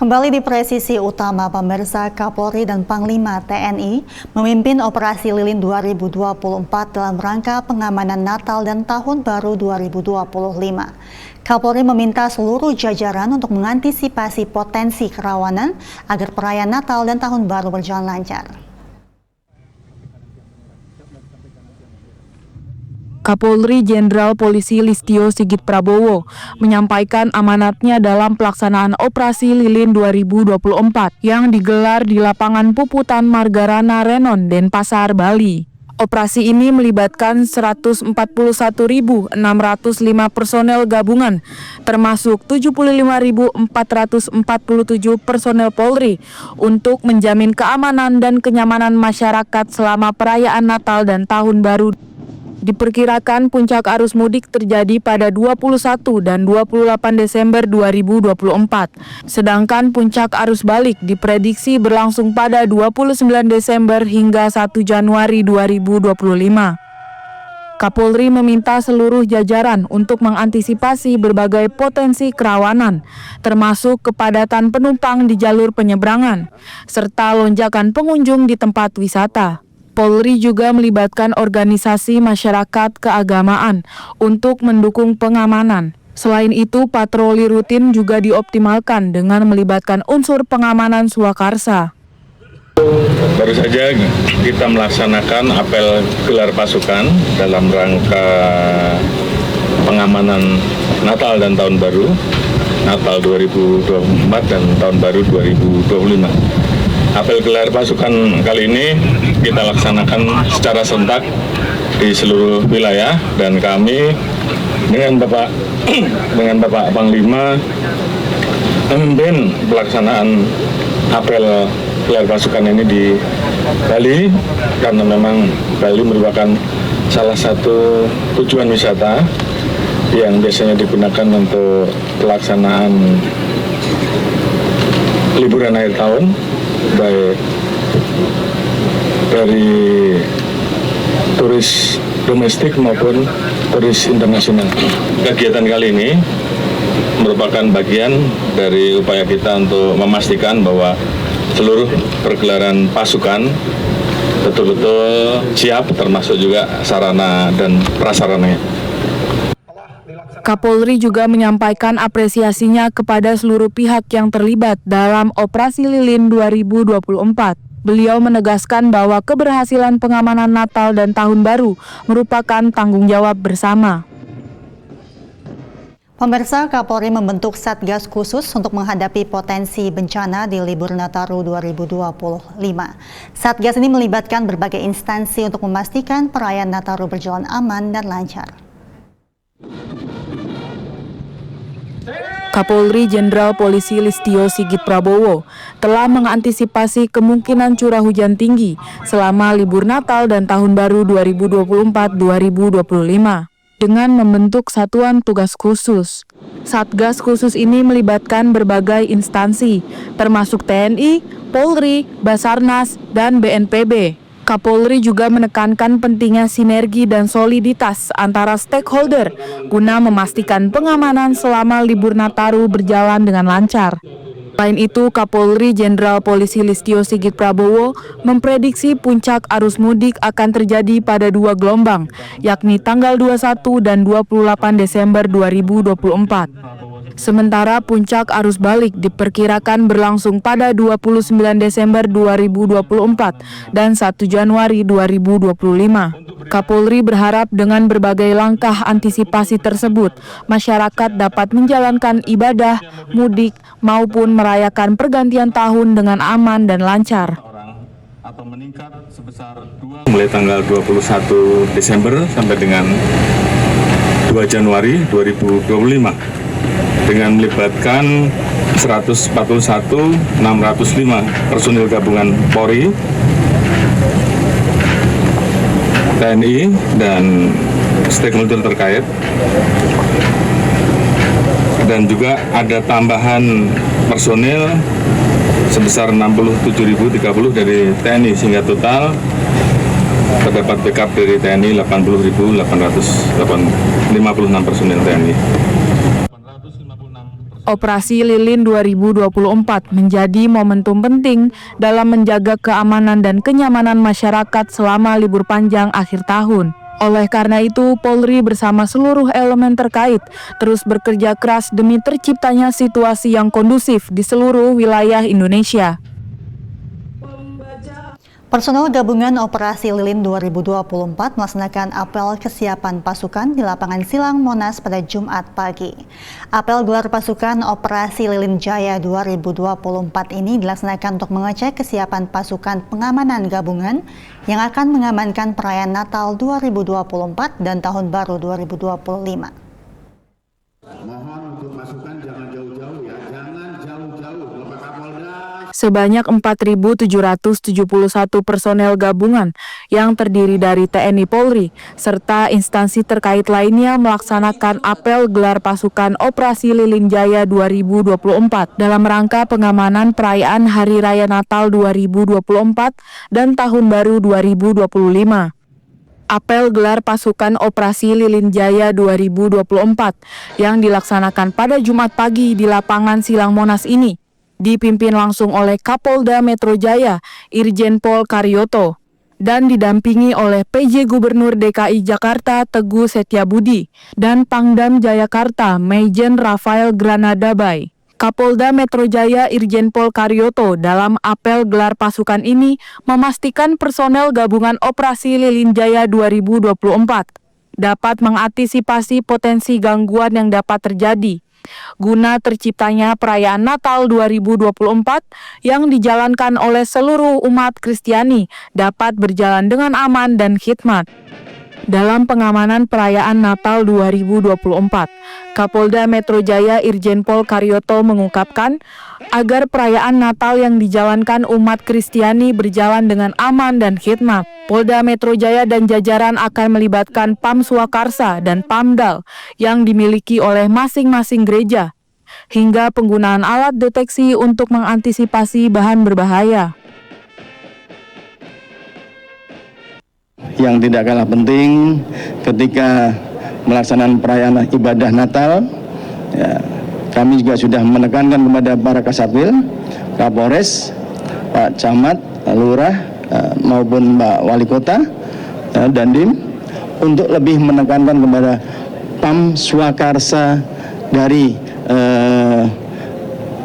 Kembali di presisi utama, pemirsa, Kapolri dan Panglima TNI memimpin Operasi Lilin 2024 dalam rangka pengamanan Natal dan Tahun Baru 2025. Kapolri meminta seluruh jajaran untuk mengantisipasi potensi kerawanan agar perayaan Natal dan Tahun Baru berjalan lancar. Kapolri Jenderal Polisi Listio Sigit Prabowo menyampaikan amanatnya dalam pelaksanaan Operasi Lilin 2024 yang digelar di lapangan Puputan Margarana Renon, Denpasar, Bali. Operasi ini melibatkan 141.605 personel gabungan, termasuk 75.447 personel Polri untuk menjamin keamanan dan kenyamanan masyarakat selama perayaan Natal dan Tahun Baru. Diperkirakan puncak arus mudik terjadi pada 21 dan 28 Desember 2024. Sedangkan puncak arus balik diprediksi berlangsung pada 29 Desember hingga 1 Januari 2025. Kapolri meminta seluruh jajaran untuk mengantisipasi berbagai potensi kerawanan, termasuk kepadatan penumpang di jalur penyeberangan, serta lonjakan pengunjung di tempat wisata. Polri juga melibatkan organisasi masyarakat keagamaan untuk mendukung pengamanan. Selain itu, patroli rutin juga dioptimalkan dengan melibatkan unsur pengamanan swakarsa. Baru saja kita melaksanakan apel gelar pasukan dalam rangka pengamanan Natal dan Tahun Baru, Natal 2024 dan Tahun Baru 2025. Apel gelar pasukan kali ini kita laksanakan secara serentak di seluruh wilayah, dan kami dengan Bapak Panglima memimpin pelaksanaan apel gelar pasukan ini di Bali, karena memang Bali merupakan salah satu tujuan wisata yang biasanya digunakan untuk pelaksanaan liburan akhir tahun, baik dari turis domestik maupun turis internasional. Kegiatan kali ini merupakan bagian dari upaya kita untuk memastikan bahwa seluruh pergelaran pasukan betul-betul siap, termasuk juga sarana dan prasarananya. Kapolri juga menyampaikan apresiasinya kepada seluruh pihak yang terlibat dalam Operasi Lilin 2024. Beliau menegaskan bahwa keberhasilan pengamanan Natal dan Tahun Baru merupakan tanggung jawab bersama. Pemirsa, Kapolri membentuk Satgas khusus untuk menghadapi potensi bencana di libur Nataru 2025. Satgas ini melibatkan berbagai instansi untuk memastikan perayaan Nataru berjalan aman dan lancar. Kapolri Jenderal Polisi Listio Sigit Prabowo telah mengantisipasi kemungkinan curah hujan tinggi selama libur Natal dan Tahun Baru 2024-2025 dengan membentuk Satuan Tugas Khusus. Satgas khusus ini melibatkan berbagai instansi, termasuk TNI, Polri, Basarnas, dan BNPB. Kapolri juga menekankan pentingnya sinergi dan soliditas antara stakeholder guna memastikan pengamanan selama libur Nataru berjalan dengan lancar. Selain itu, Kapolri Jenderal Polisi Listio Sigit Prabowo memprediksi puncak arus mudik akan terjadi pada 2 gelombang, yakni tanggal 21 dan 28 Desember 2024. Sementara puncak arus balik diperkirakan berlangsung pada 29 Desember 2024 dan 1 Januari 2025. Kapolri berharap dengan berbagai langkah antisipasi tersebut, masyarakat dapat menjalankan ibadah, mudik, maupun merayakan pergantian tahun dengan aman dan lancar. Mulai tanggal 21 Desember sampai dengan 2 Januari 2025. Dengan melibatkan 141.605 personil gabungan Polri, TNI, dan stakeholder terkait. Dan juga ada tambahan personil sebesar 67.030 dari TNI, sehingga total terdapat backup dari TNI 80.856 personil TNI. Operasi Lilin 2024 menjadi momentum penting dalam menjaga keamanan dan kenyamanan masyarakat selama libur panjang akhir tahun. Oleh karena itu, Polri bersama seluruh elemen terkait terus bekerja keras demi terciptanya situasi yang kondusif di seluruh wilayah Indonesia. Personel Gabungan Operasi Lilin 2024 melaksanakan apel kesiapan pasukan di lapangan Silang Monas pada Jumat pagi. Apel gelar pasukan Operasi Lilin Jaya 2024 ini dilaksanakan untuk mengecek kesiapan pasukan pengamanan gabungan yang akan mengamankan perayaan Natal 2024 dan Tahun Baru 2025. Mohon untuk masukan jangan jauh-jauh ya, jangan jauh-jauh. Bapak Kapolda. Sebanyak 4.771 personel gabungan yang terdiri dari TNI Polri serta instansi terkait lainnya melaksanakan apel gelar pasukan Operasi Lilin Jaya 2024 dalam rangka pengamanan perayaan Hari Raya Natal 2024 dan Tahun Baru 2025. Apel gelar pasukan Operasi Lilin Jaya 2024 yang dilaksanakan pada Jumat pagi di lapangan Silang Monas ini dipimpin langsung oleh Kapolda Metro Jaya, Irjen Pol Karyoto, dan didampingi oleh PJ Gubernur DKI Jakarta Teguh Setiabudi dan Pangdam Jayakarta Maijen Rafael Granadabai. Kapolda Metro Jaya Irjen Pol Karyoto dalam apel gelar pasukan ini memastikan personel gabungan Operasi Lilin Jaya 2024 dapat mengantisipasi potensi gangguan yang dapat terjadi guna terciptanya perayaan Natal 2024 yang dijalankan oleh seluruh umat Kristiani dapat berjalan dengan aman dan khidmat. Dalam pengamanan perayaan Natal 2024, Kapolda Metro Jaya Irjen Pol Karyoto mengungkapkan agar perayaan Natal yang dijalankan umat Kristiani berjalan dengan aman dan khidmat. Polda Metro Jaya dan jajaran akan melibatkan Pam Swakarsa dan Pamdal yang dimiliki oleh masing-masing gereja, hingga penggunaan alat deteksi untuk mengantisipasi bahan berbahaya. Yang tidak kalah penting ketika melaksanakan perayaan ibadah Natal, ya, kami juga sudah menekankan kepada para Kasatwil, Kapolres, Pak Camat, Lurah, maupun Pak Wali Kota, Dandim, untuk lebih menekankan kepada Pam Swakarsa dari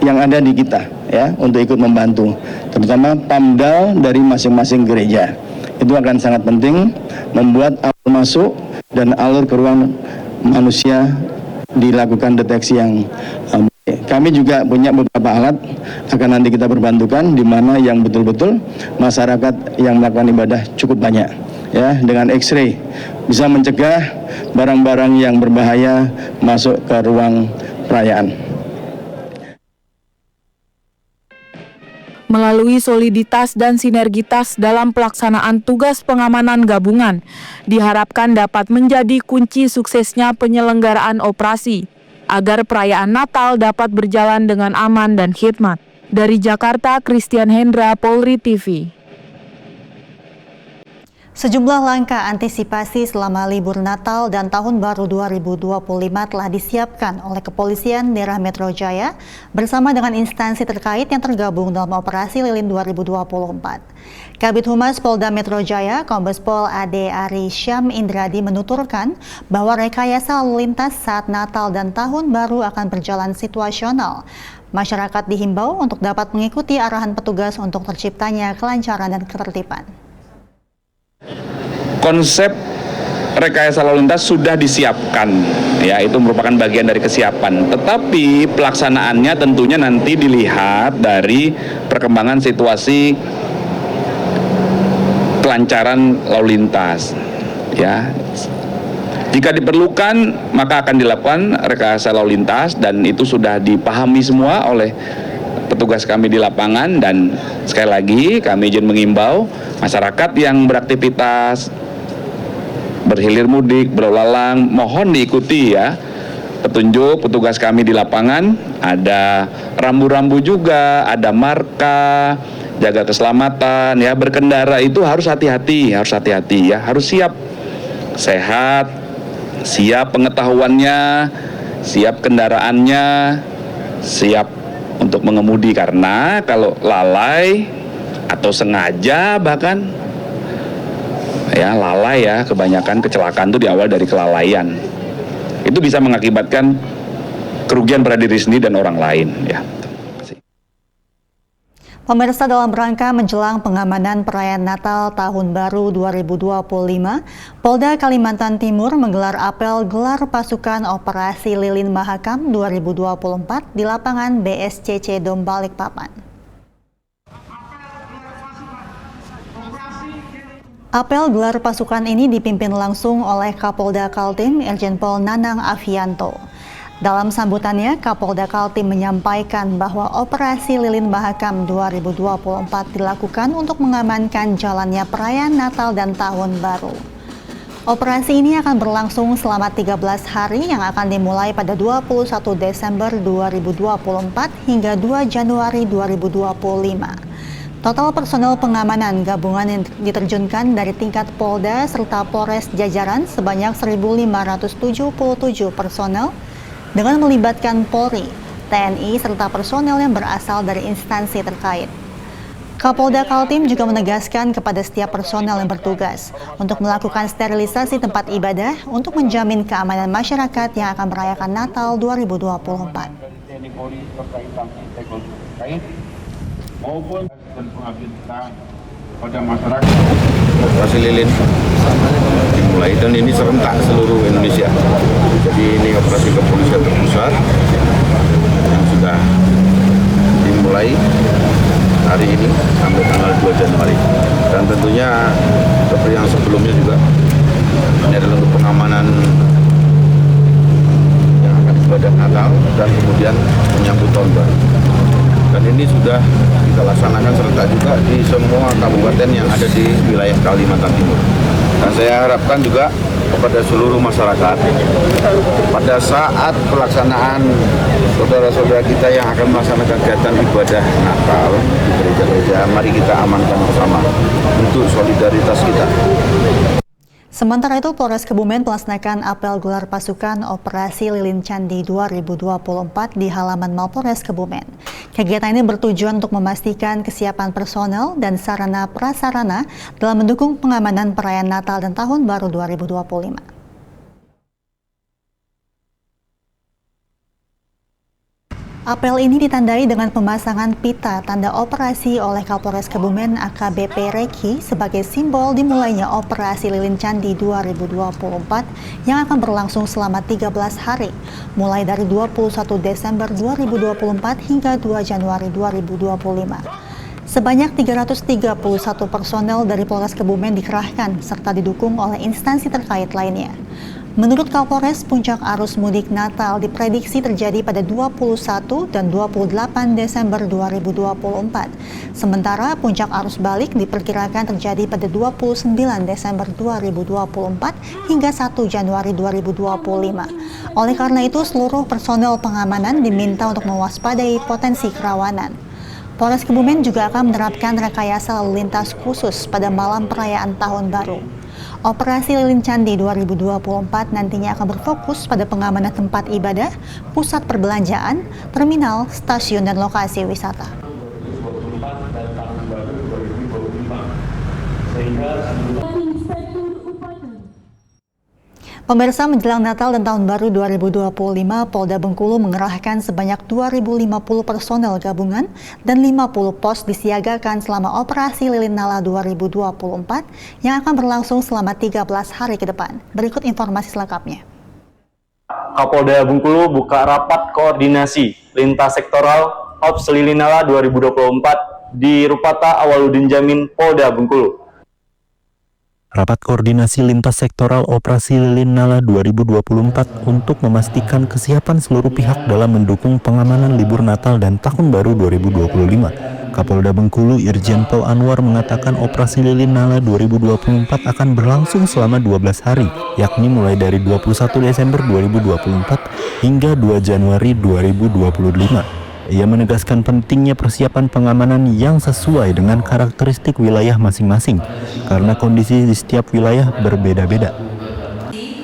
yang ada di kita, ya, untuk ikut membantu, terutama Pamdal dari masing-masing gereja. Itu akan sangat penting membuat alur masuk dan alur keluar manusia dilakukan deteksi yang baik. Kami juga punya beberapa alat akan nanti kita perbantukan di mana yang betul-betul masyarakat yang melakukan ibadah cukup banyak, ya, dengan X-ray bisa mencegah barang-barang yang berbahaya masuk ke ruang perayaan. Melalui soliditas dan sinergitas dalam pelaksanaan tugas pengamanan gabungan, diharapkan dapat menjadi kunci suksesnya penyelenggaraan operasi, agar perayaan Natal dapat berjalan dengan aman dan khidmat. Dari Jakarta, Christian Hendra, Polri TV. Sejumlah langkah antisipasi selama libur Natal dan Tahun Baru 2025 telah disiapkan oleh Kepolisian Daerah Metro Jaya bersama dengan instansi terkait yang tergabung dalam Operasi Lilin 2024. Kabid Humas Polda Metro Jaya, Kombes Pol Ade Ari Syam Indradi menuturkan bahwa rekayasa lalu lintas saat Natal dan Tahun Baru akan berjalan situasional. Masyarakat dihimbau untuk dapat mengikuti arahan petugas untuk terciptanya kelancaran dan ketertiban. Konsep rekayasa lalu lintas sudah disiapkan, ya, itu merupakan bagian dari kesiapan. Tetapi pelaksanaannya tentunya nanti dilihat dari perkembangan situasi kelancaran lalu lintas, ya. Jika diperlukan maka akan dilakukan rekayasa lalu lintas dan itu sudah dipahami semua oleh petugas kami di lapangan. Dan sekali lagi kami izin mengimbau masyarakat yang beraktivitas berhilir mudik, berlalu lalang, mohon diikuti, ya, petunjuk petugas kami di lapangan. Ada rambu-rambu juga, ada marka, jaga keselamatan, ya, berkendara itu harus hati-hati, ya, harus siap, sehat, siap pengetahuannya, siap kendaraannya, siap untuk mengemudi, karena kalau lalai atau sengaja bahkan ya lalai ya, kebanyakan kecelakaan itu diawal dari kelalaian. Itu bisa mengakibatkan kerugian pada diri sendiri dan orang lain ya. Pemirsa, dalam rangka menjelang pengamanan perayaan Natal Tahun Baru 2025, Polda Kalimantan Timur menggelar apel gelar pasukan Operasi Lilin Mahakam 2024 di lapangan BSCC Dom Balikpapan. Apel gelar pasukan ini dipimpin langsung oleh Kapolda Kaltim Irjen Pol Nanang Afianto. Dalam sambutannya, Kapolda Kaltim menyampaikan bahwa Operasi Lilin Mahakam 2024 dilakukan untuk mengamankan jalannya perayaan Natal dan Tahun Baru. Operasi ini akan berlangsung selama 13 hari yang akan dimulai pada 21 Desember 2024 hingga 2 Januari 2025. Total personel pengamanan gabungan yang diterjunkan dari tingkat Polda serta Polres jajaran sebanyak 1.577 personel dengan melibatkan Polri, TNI, serta personel yang berasal dari instansi terkait. Kapolda Kaltim juga menegaskan kepada setiap personel yang bertugas untuk melakukan sterilisasi tempat ibadah untuk menjamin keamanan masyarakat yang akan merayakan Natal 2024. Maupun dan pengabdian kita pada masyarakat. Operasi Lilin dimulai dan ini serentak seluruh Indonesia. Jadi ini operasi kepolisian terpusat yang sudah dimulai hari ini sampai tanggal 2 Januari. Dan tentunya seperti yang sebelumnya juga, ini adalah untuk pengamanan yang akan ibadah Natal dan kemudian menyambut tahun baru. Dan ini sudah kita laksanakan serentak juga di semua kabupaten yang ada di wilayah Kalimantan Timur. Dan saya harapkan juga kepada seluruh masyarakat pada saat pelaksanaan saudara-saudara kita yang akan melaksanakan kegiatan ibadah Natal di gereja-gereja, mari kita amankan bersama untuk solidaritas kita. Sementara itu, Polres Kebumen melaksanakan apel gelar pasukan Operasi Lilin Candi 2024 di halaman Mapolres Kebumen. Kegiatan ini bertujuan untuk memastikan kesiapan personel dan sarana prasarana dalam mendukung pengamanan perayaan Natal dan Tahun Baru 2025. Apel ini ditandai dengan pemasangan pita tanda operasi oleh Kapolres Kebumen AKBP Reki sebagai simbol dimulainya Operasi Lilin Candi 2024 yang akan berlangsung selama 13 hari, mulai dari 21 Desember 2024 hingga 2 Januari 2025. Sebanyak 331 personel dari Polres Kebumen dikerahkan serta didukung oleh instansi terkait lainnya. Menurut Kapolres, puncak arus mudik Natal diprediksi terjadi pada 21 dan 28 Desember 2024. Sementara puncak arus balik diperkirakan terjadi pada 29 Desember 2024 hingga 1 Januari 2025. Oleh karena itu, seluruh personel pengamanan diminta untuk mewaspadai potensi kerawanan. Polres Kebumen juga akan menerapkan rekayasa lalu lintas khusus pada malam perayaan Tahun Baru. Operasi Lilin Candi 2024 nantinya akan berfokus pada pengamanan tempat ibadah, pusat perbelanjaan, terminal, stasiun, dan lokasi wisata. Pemirsa, menjelang Natal dan Tahun Baru 2025, Polda Bengkulu mengerahkan sebanyak 2.050 personel gabungan dan 50 pos disiagakan selama Operasi Lilin Nala 2024 yang akan berlangsung selama 13 hari ke depan. Berikut informasi selengkapnya. Kapolda Bengkulu buka rapat koordinasi lintas sektoral Ops Lilin Nala 2024 di Rupata Awaludin Jamin, Polda Bengkulu. Rapat koordinasi lintas sektoral Operasi Lilin Nala 2024 untuk memastikan kesiapan seluruh pihak dalam mendukung pengamanan libur Natal dan Tahun Baru 2025. Kapolda Bengkulu Irjen Pol Anwar mengatakan Operasi Lilin Nala 2024 akan berlangsung selama 12 hari, yakni mulai dari 21 Desember 2024 hingga 2 Januari 2025. Ia menegaskan pentingnya persiapan pengamanan yang sesuai dengan karakteristik wilayah masing-masing, karena kondisi di setiap wilayah berbeda-beda.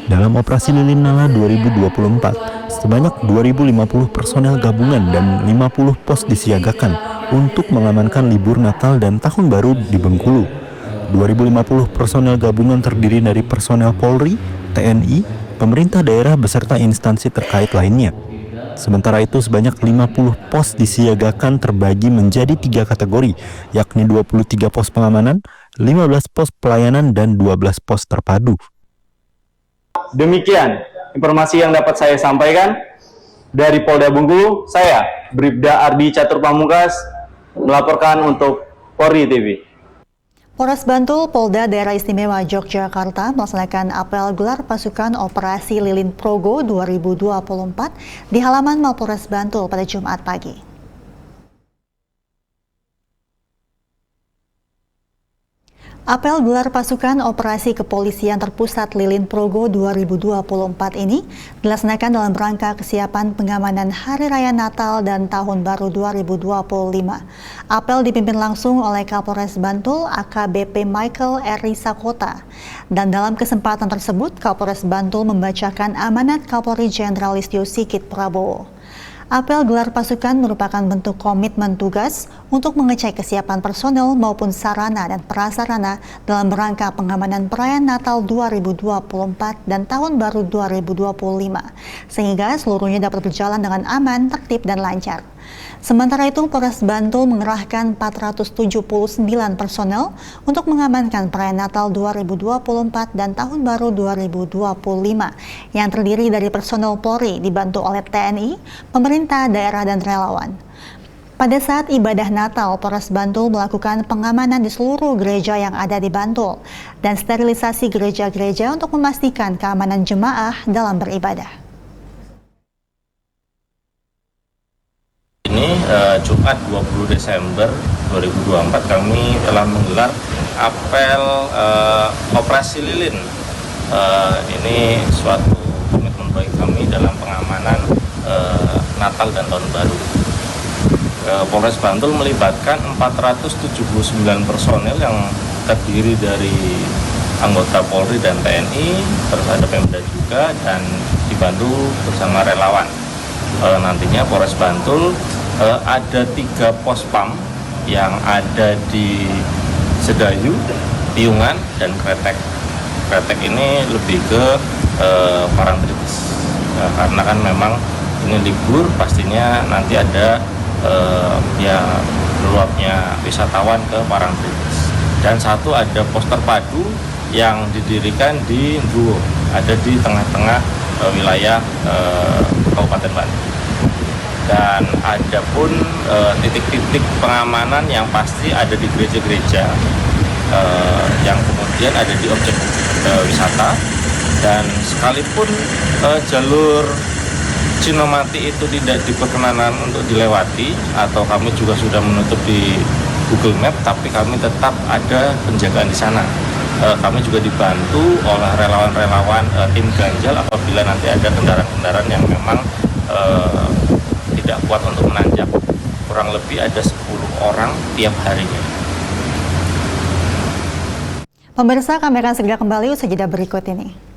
Dalam Operasi Lilin Nala 2024, sebanyak 2.050 personel gabungan dan 50 pos disiagakan untuk mengamankan libur Natal dan Tahun Baru di Bengkulu. 2.050 personel gabungan terdiri dari personel Polri, TNI, pemerintah daerah beserta instansi terkait lainnya. Sementara itu sebanyak 50 pos disiagakan terbagi menjadi 3 kategori, yakni 23 pos pengamanan, 15 pos pelayanan, dan 12 pos terpadu. Demikian informasi yang dapat saya sampaikan dari Polda Bengkulu. Saya Bribda Ardi Catur Pamungkas melaporkan untuk Polri TV. Polres Bantul, Polda Daerah Istimewa Yogyakarta melaksanakan apel gelar pasukan Operasi Lilin Progo 2024 di halaman Mapolres Bantul pada Jumat pagi. Apel gelar pasukan Operasi Kepolisian Terpusat Lilin Progo 2024 ini dilaksanakan dalam rangka kesiapan pengamanan Hari Raya Natal dan Tahun Baru 2025. Apel dipimpin langsung oleh Kapolres Bantul AKBP Michael Eri Sakota. Dan dalam kesempatan tersebut, Kapolres Bantul membacakan amanat Kapolri Jenderal Listio Sigit Prabowo. Apel gelar pasukan merupakan bentuk komitmen tugas untuk mengecek kesiapan personel maupun sarana dan prasarana dalam rangka pengamanan perayaan Natal 2024 dan Tahun Baru 2025, sehingga seluruhnya dapat berjalan dengan aman, tertib, dan lancar. Sementara itu, Polres Bantul mengerahkan 479 personel untuk mengamankan perayaan Natal 2024 dan Tahun Baru 2025 yang terdiri dari personel Polri dibantu oleh TNI, pemerintah daerah, dan relawan. Pada saat ibadah Natal, Polres Bantul melakukan pengamanan di seluruh gereja yang ada di Bantul dan sterilisasi gereja-gereja untuk memastikan keamanan jemaah dalam beribadah. Ini Jumat 20 Desember 2024 kami telah menggelar apel Operasi Lilin. Ini suatu komitmen baik kami dalam pengamanan Natal dan Tahun Baru. Polres Bantul melibatkan 479 personel yang terdiri dari anggota Polri dan TNI, terus ada Pemda juga, dan dibantu bersama relawan. Nantinya Polres Bantul ada 3 pos PAM yang ada di Sedayu, Piungan, dan Kretek. Kretek ini lebih ke Parangtritis, karena kan memang ini libur, pastinya nanti ada meluapnya wisatawan ke Parangtritis. Dan satu ada pos terpadu yang didirikan di Nduo, ada di tengah-tengah wilayah Kabupaten Bantul. Dan ada pun titik-titik pengamanan yang pasti ada di gereja-gereja yang kemudian ada di objek wisata. Dan sekalipun jalur Cinomati itu tidak diperkenanan untuk dilewati atau kami juga sudah menutup di Google Map, tapi kami tetap ada penjagaan di sana. Kami juga dibantu oleh relawan-relawan tim ganjal apabila nanti ada kendaraan-kendaraan yang memang tidak kuat untuk menanjak. Kurang lebih ada 10 orang tiap harinya. Pemirsa, kami akan segera kembali usai jeda berikut ini.